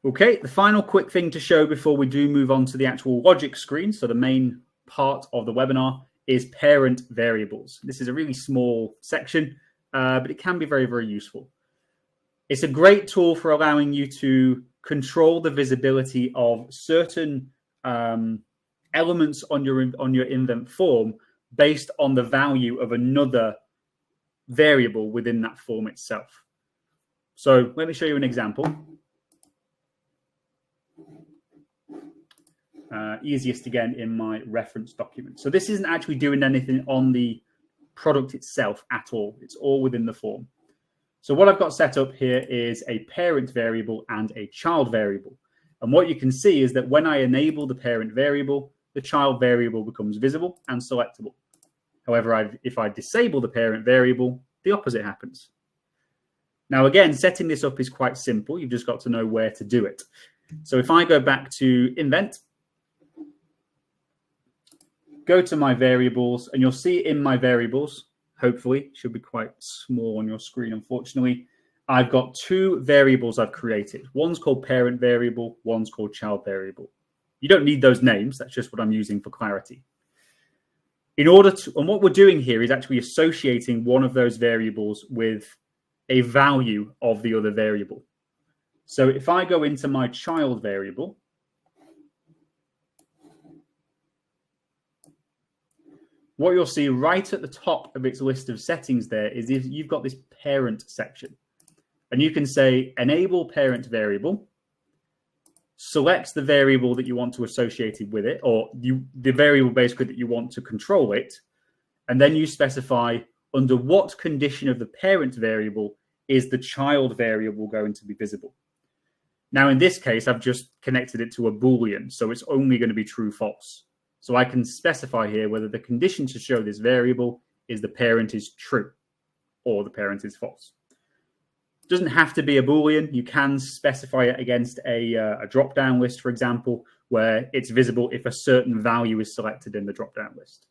Okay, the final quick thing to show before we do move on to the actual logic screen, so the main part of the webinar, is parent variables. This is a really small section, but it can be very, very useful. It's a great tool for allowing you to control the visibility of certain elements on your indent form based on the value of another variable within that form itself. So let me show you an example. Easiest again in my reference document. So this isn't actually doing anything on the product itself at all. It's all within the form. So what I've got set up here is a parent variable and a child variable. And what you can see is that when I enable the parent variable, the child variable becomes visible and selectable. However, if I disable the parent variable, the opposite happens. Now, again, setting this up is quite simple. You've just got to know where to do it. So if I go back to Invent, go to my variables, and you'll see in my variables, hopefully, should be quite small on your screen, unfortunately, I've got two variables I've created. One's called parent variable, one's called child variable. You don't need those names. That's just what I'm using for clarity. And what we're doing here is actually associating one of those variables with a value of the other variable. So if I go into my child variable, what you'll see right at the top of its list of settings there is if you've got this parent section. And you can say enable parent variable, select the variable that you want to associate it with it, or the variable basically that you want to control it, and then you specify under what condition of the parent variable is the child variable going to be visible. Now, in this case, I've just connected it to a Boolean, so it's only going to be true, false. So I can specify here whether the condition to show this variable is the parent is true or the parent is false. It doesn't have to be a Boolean. You can specify it against a drop-down list, for example, where it's visible if a certain value is selected in the drop-down list.